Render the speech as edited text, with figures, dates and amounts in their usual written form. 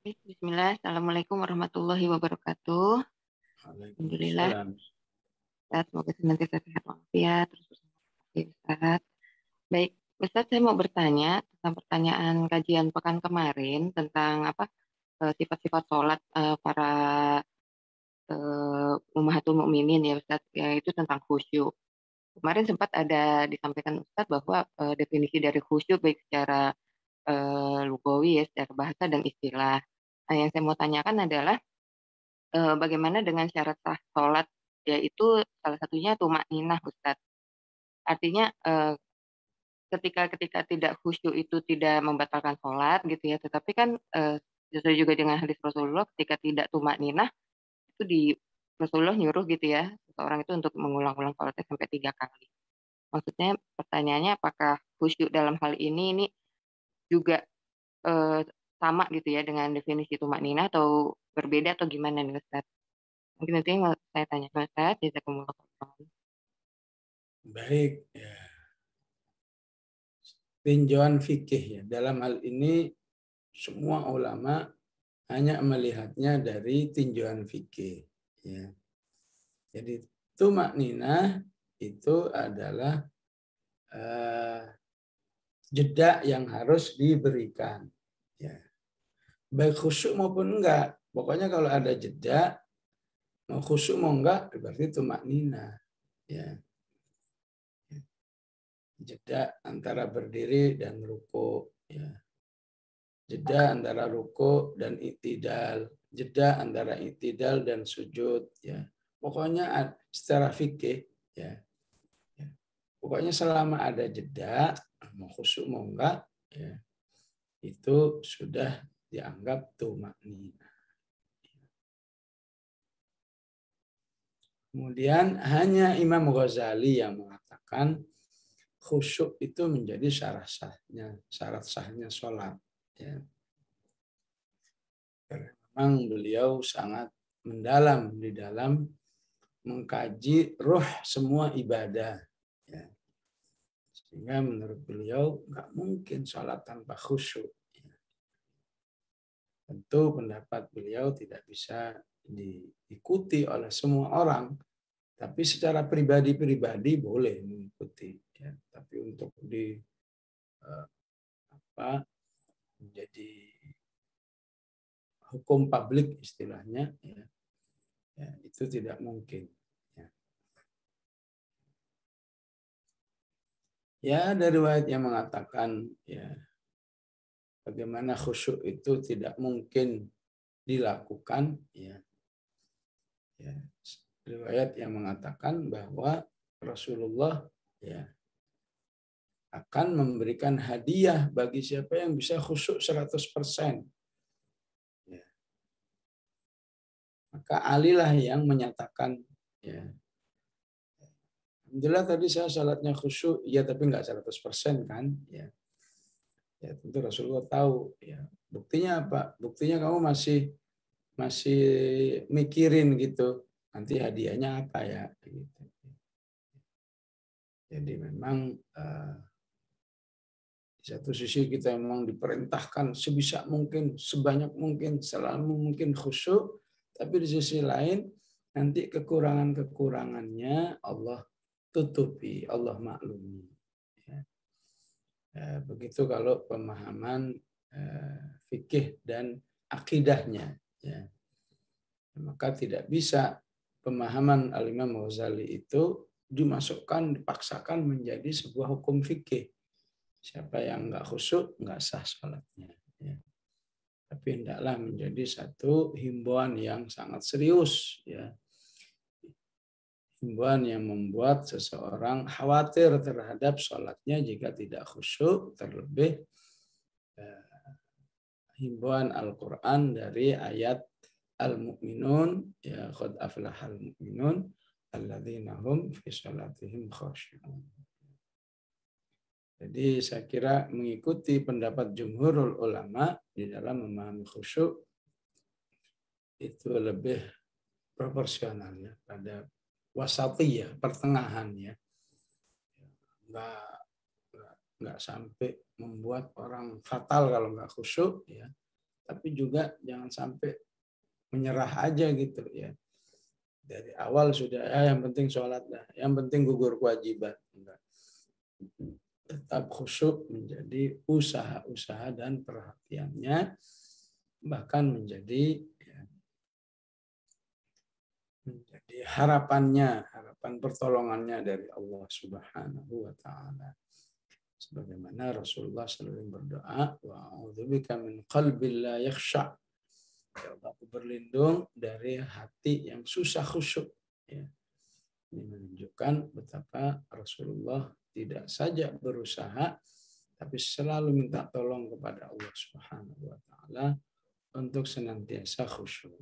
Bismillah, Assalamualaikum warahmatullahi wabarakatuh. Alhamdulillah, Waalaikumsalam. Ustaz, semoga senantiasa sehat walafiat, terus bersama Ustaz. Baik, Ustaz, saya mau bertanya tentang pertanyaan kajian pekan kemarin tentang sifat-sifat sholat para ummahatul mukminin ya Ustaz, yaitu tentang khusyuk. Kemarin sempat ada disampaikan Ustaz bahwa definisi dari khusyuk baik secara lugawi ya, secara bahasa dan istilah. Nah, yang saya mau tanyakan adalah bagaimana dengan syarat sah sholat, yaitu salah satunya tumakninah, Ustaz. Artinya, ketika ketika tidak khusyuk itu tidak membatalkan sholat gitu ya, tetapi kan, sesuai juga dengan hadis Rasulullah ketika tidak tumakninah itu Rasulullah nyuruh gitu ya, seseorang itu untuk mengulang-ulang sholatnya sampai 3 kali. Maksudnya pertanyaannya apakah khusyuk dalam hal ini juga, eee, sama gitu ya dengan definisi tumakninah atau berbeda atau gimana nih, Ustaz? Mungkin itu yang mau saya tanyakan, Ustaz. Jazakumullah khairan. Baik, ya. Tinjauan fikih ya. Dalam hal ini semua ulama hanya melihatnya dari tinjauan fikih. Ya. Jadi tumakninah itu adalah eh, jeda yang harus diberikan. Ya. Baik khusyuk maupun enggak. Pokoknya kalau ada jeda, mau khusyuk mau enggak, berarti tumakninah. Ya. Jeda antara berdiri dan ruku. Ya. Jeda antara ruku dan itidal, jeda antara itidal dan sujud, ya. Pokoknya secara fikih, ya. Ya. Pokoknya selama ada jeda, mau khusyuk mau enggak, ya, itu sudah dianggap tumakninah. Kemudian hanya Imam Ghazali yang mengatakan khusyuk itu menjadi syarat sahnya sholat. Ya. Karena memang beliau sangat mendalam di dalam mengkaji ruh semua ibadah. Ya. Sehingga menurut beliau nggak mungkin sholat tanpa khusyuk. Ya. Tentu pendapat beliau tidak bisa diikuti oleh semua orang, tapi secara pribadi-pribadi boleh mengikuti. Ya. Tapi untuk eh, menjadi hukum publik istilahnya, ya, ya, itu tidak mungkin. Ya. Ya, ada riwayat yang mengatakan ya bagaimana khusyuk itu tidak mungkin dilakukan. Ya, ya. Riwayat yang mengatakan bahwa Rasulullah ya akan memberikan hadiah bagi siapa yang bisa khusyuk 100%. Ya. Maka Ali lah yang menyatakan ya. Alhamdulillah tadi saya salatnya khusyuk, ya tapi nggak 100% kan. Ya. Ya tentu Rasulullah tahu. Ya. Buktinya apa? Buktinya kamu masih masih mikirin gitu. Nanti hadiahnya apa ya? Gitu. Jadi memang di satu sisi kita memang diperintahkan sebisa mungkin, sebanyak mungkin, selalu mungkin khusyuk. Tapi di sisi lain nanti kekurangan-kekurangannya Allah tutupi, Allah maklumi. Ya. Begitu kalau pemahaman fikih dan akidahnya. Ya. Maka tidak bisa pemahaman Al-Imam Ghazali itu dimasukkan, dipaksakan menjadi sebuah hukum fikih. Siapa yang nggak khusyuk, nggak sah sholatnya. Ya. Tapi hendaklah menjadi satu himbauan yang sangat serius. Ya. Himbauan yang membuat seseorang khawatir terhadap sholatnya jika tidak khusyuk, terlebih himbauan Al-Quran dari ayat Al-Mu'minun, ya qad aflahal mu'minun alladzina hum fi salatihim khashi'un. Jadi saya kira mengikuti pendapat jumhurul ulama di dalam memahami khusyuk itu lebih proporsional ya pada wasatiyah, pertengahan ya. Enggak, enggak sampai membuat orang fatal kalau enggak khusyuk ya. tapi juga jangan sampai menyerah aja gitu ya. Dari awal sudah yang penting sholat dah, yang penting gugur kewajiban. Enggak. Tetap khusyuk menjadi usaha-usaha dan perhatiannya, bahkan menjadi harapan pertolongannya dari Allah Subhanahu wa taala. Sebagaimana Rasulullah sering berdoa, wa a'udzubika min qalbin la yakhsha. Ya Allah, aku berlindung dari hati yang susah khusyuk. Ya. Ini menunjukkan betapa Rasulullah tidak saja berusaha, tapi selalu minta tolong kepada Allah Subhanahu wa taala untuk senantiasa khusyuk.